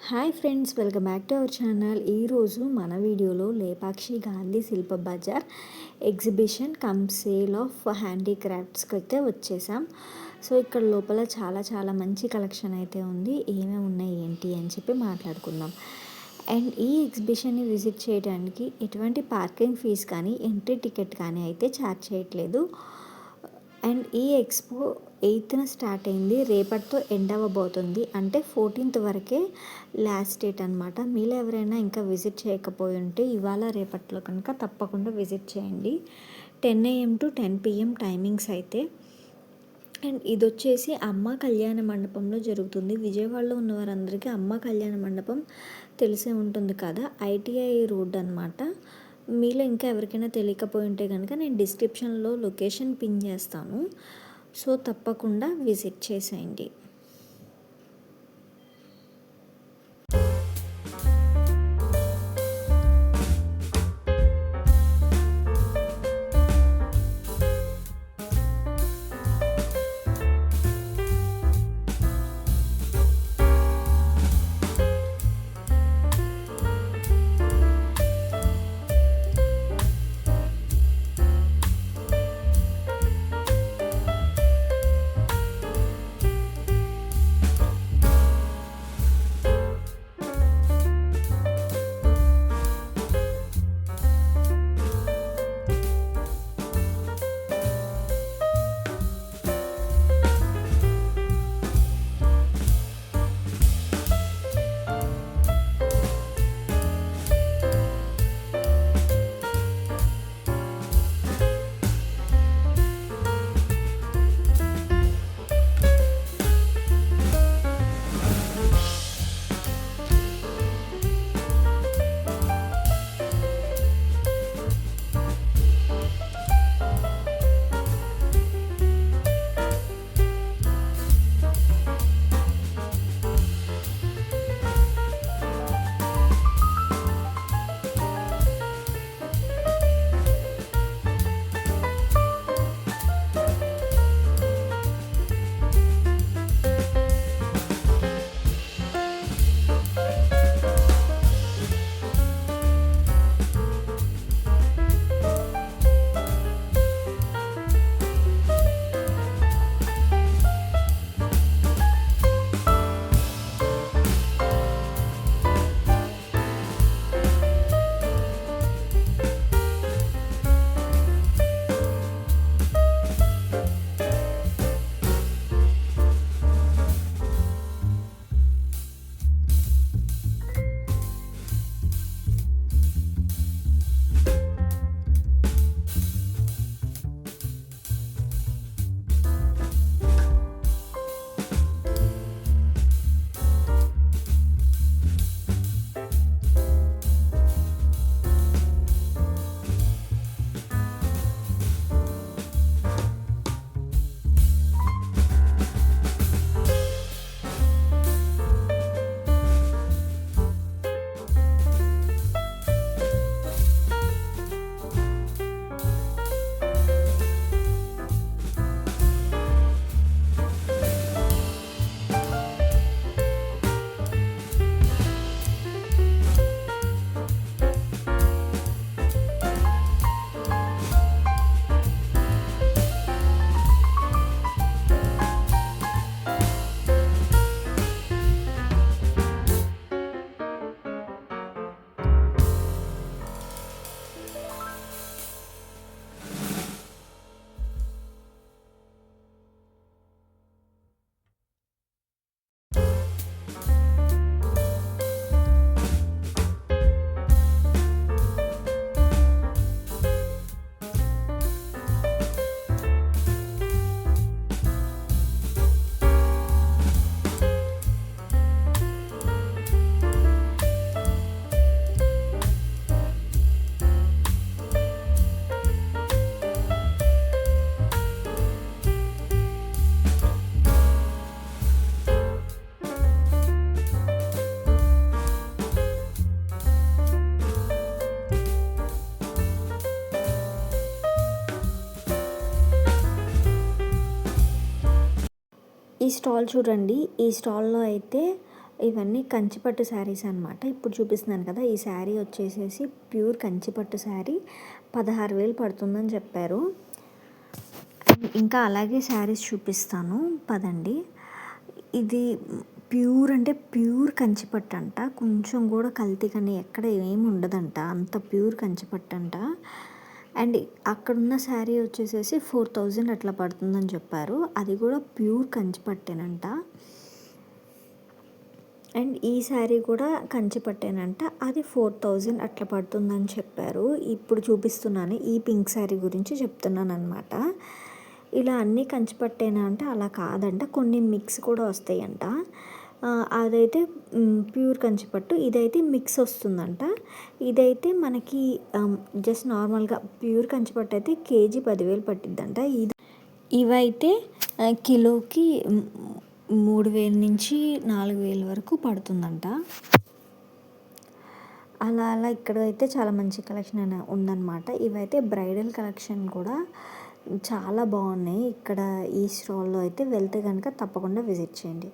Hi friends, welcome back to our channel. ఈరోజు మన వీడియోలో Lepakshi Gandhi Shilpa Bazaar exhibition cum sale of హ్యాండీక్రాఫ్ట్స్కి అయితే వచ్చేసాం. సో ఇక్కడ లోపల చాలా మంచి కలెక్షన్ అయితే ఉంది. ఏమేమి ఉన్నాయి ఏంటి అని చెప్పి మాట్లాడుకుందాం. అండ్ ఈ ఎగ్జిబిషన్ని విజిట్ చేయడానికి ఎటువంటి పార్కింగ్ ఫీజ్ కానీ ఎంట్రీ టికెట్ కానీ అయితే ఛార్జ్ చేయట్లేదు. అండ్ ఈ ఎక్స్పో 8న స్టార్ట్ అయింది, రేపటితో ఎండ్ అవ్వబోతుంది. అంటే 14th వరకే లాస్ట్ డేట్ అనమాట. మీలో ఎవరైనా ఇంకా విజిట్ చేయకపోయి ఉంటే ఇవాళ రేపట్లో కనుక తప్పకుండా విజిట్ చేయండి. 10 AM to 10 PM టైమింగ్స్ అయితే. అండ్ ఇది వచ్చేసి అమ్మ కళ్యాణ మండపంలో జరుగుతుంది. విజయవాడలో ఉన్న వారందరికీ అమ్మ కళ్యాణ మండపం తెలిసే ఉంటుంది కదా, ITI రోడ్ అనమాట. మీలో ఇంకా ఎవరికైనా తెలియకపోయి ఉంటే కనుక నేను డిస్క్రిప్షన్లో లొకేషన్ పిన్ చేస్తాను. సో తప్పకుండా విజిట్ చేసేయండి. ఈ స్టాల్ చూడండి. ఈ స్టాల్లో అయితే ఇవన్నీ కంచిపట్టు శారీస్ అనమాట. ఇప్పుడు చూపిస్తున్నాను కదా, ఈ శారీ వచ్చేసేసి ప్యూర్ కంచిపట్టు శారీ 16,000 పడుతుందని చెప్పారు. ఇంకా అలాగే శారీస్ చూపిస్తాను పదండి. ఇది ప్యూర్ అంటే ప్యూర్ కంచిపట్టు అంట, కొంచెం కూడా కల్తీ కానీ ఎక్కడ ఏమి ఉండదంట, అంత ప్యూర్ కంచిపట్టు అంట. అండ్ అక్కడున్న శారీ వచ్చేసేసి 4,000 అట్లా పడుతుందని చెప్పారు, అది కూడా ప్యూర్ కంచిపట్టేనంట. అండ్ ఈ శారీ కూడా కంచిపట్టేనంట, అది 4,000 అట్లా పడుతుందని చెప్పారు. ఇప్పుడు చూపిస్తున్నాను ఈ పింక్ శారీ గురించి చెప్తున్నాను అనమాట. ఇలా అన్నీ కంచిపట్టేనా అంటే అలా కాదంట, కొన్ని మిక్స్ కూడా వస్తాయంట. అదైతే ప్యూర్ కంచిపట్టు, ఇదైతే మిక్స్ వస్తుందంట. ఇదైతే మనకి జస్ట్ నార్మల్గా ప్యూర్ కంచిపట్టు అయితే కేజీ 10,000 పట్టిద్దంట. ఇవైతే కిలోకి 3,000 నుంచి 4,000 వరకు పడుతుందంట. అలా అలా ఇక్కడ అయితే చాలా మంచి కలెక్షన్ ఉందన్నమాట. ఇవైతే బ్రైడల్ కలెక్షన్ కూడా చాలా బాగున్నాయి. ఇక్కడ ఈ స్టాల్లో అయితే వెళ్తే కనుక తప్పకుండా విజిట్ చేయండి.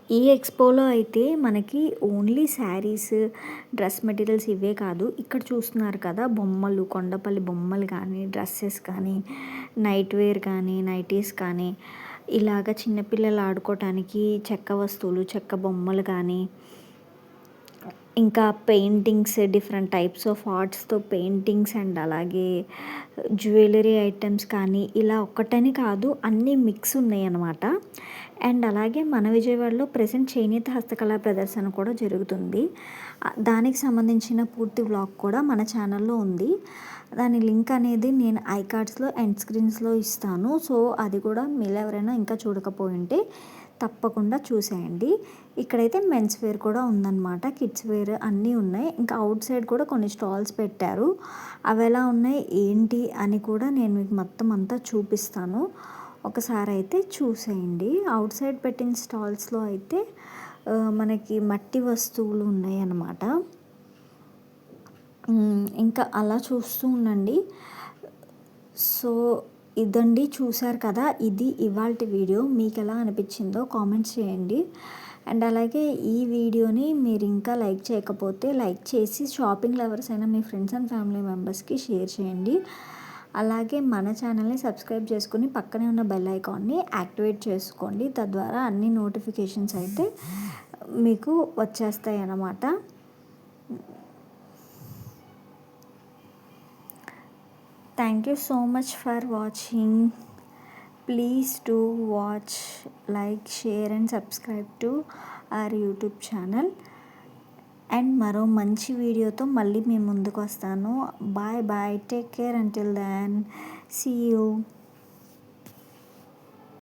ఈ ఎక్స్పోలో అయితే మనకి ఓన్లీ శారీస్, డ్రెస్ మెటీరియల్స్ ఇవే కాదు, ఇక్కడ చూస్తున్నారు కదా బొమ్మలు, కొండపల్లి బొమ్మలు కానీ, డ్రెస్సెస్ కానీ, నైట్ వేర్ కానీ, నైటీస్ కానీ, ఇలాగ చిన్నపిల్లలు ఆడుకోవటానికి చెక్క వస్తువులు, చెక్క బొమ్మలు కానీ, ఇంకా పెయింటింగ్స్, డిఫరెంట్ టైప్స్ ఆఫ్ ఆర్ట్స్‌తో పెయింటింగ్స్ అండ్ అలాగే జ్యువెలరీ ఐటెమ్స్ కానీ, ఇలా ఒక్కటని కాదు అన్నీ మిక్స్ ఉన్నాయన్నమాట. అండ్ అలాగే మన విజయవాడలో ప్రెజెంట్ చేనేత హస్తకళా ప్రదర్శన కూడా జరుగుతుంది. దానికి సంబంధించిన పూర్తి వ్లాగ్ కూడా మన ఛానల్‌లో ఉంది. దాని లింక్ అనేది నేను ఐకార్డ్స్‌లో, ఎండ్ స్క్రీన్స్‌లో ఇస్తాను. సో, అది కూడా మీలో ఎవరైనా ఇంకా చూడకపోయుంటే తప్పకుండా చూసేయండి. ఇక్కడైతే మెన్స్ వేర్ కూడా ఉందన్నమాట. కిడ్స్ వేర్ అన్నీ ఉన్నాయి. ఇంకా అవుట్ సైడ్ కూడా కొన్ని స్టాల్స్ పెట్టారు. అవి ఎలా ఉన్నాయి ఏంటి అని కూడా నేను మీకు మొత్తం అంతా చూపిస్తాను. ఒకసారి అయితే చూసేయండి. అవుట్ సైడ్ పెట్టిన స్టాల్స్‌లో అయితే మనకి మట్టి వస్తువులు ఉన్నాయన్నమాట. ఇంకా అలా చూస్తూ ఉండండి. సో, ఇదండి చూసారు కదా! ఇది ఇవాల్టి వీడియో. మీకెలా అనిపించిందో కామెంట్స్ చేయండి. అండ్ అలాగే ఈ వీడియోని మీరు ఇంకా లైక్ చేయకపోతే లైక్ చేసి షాపింగ్ లవర్స్ అయిన మీ ఫ్రెండ్స్ అండ్ ఫ్యామిలీ మెంబర్స్కి షేర్ చేయండి. అలాగే మన ఛానల్ని సబ్స్క్రైబ్ చేసుకుని పక్కనే ఉన్న బెల్ ఐకాన్ని యాక్టివేట్ చేసుకోండి. తద్వారా అన్ని నోటిఫికేషన్స్ అయితే మీకు వచ్చేస్తాయి అన్నమాట. Thank you so much for watching. Please do watch, like, share and subscribe to our YouTube channel. And మరో మంచి వీడియోతో మళ్ళీ మీ ముందుకు వస్తాను. Bye bye, take care until then, see you.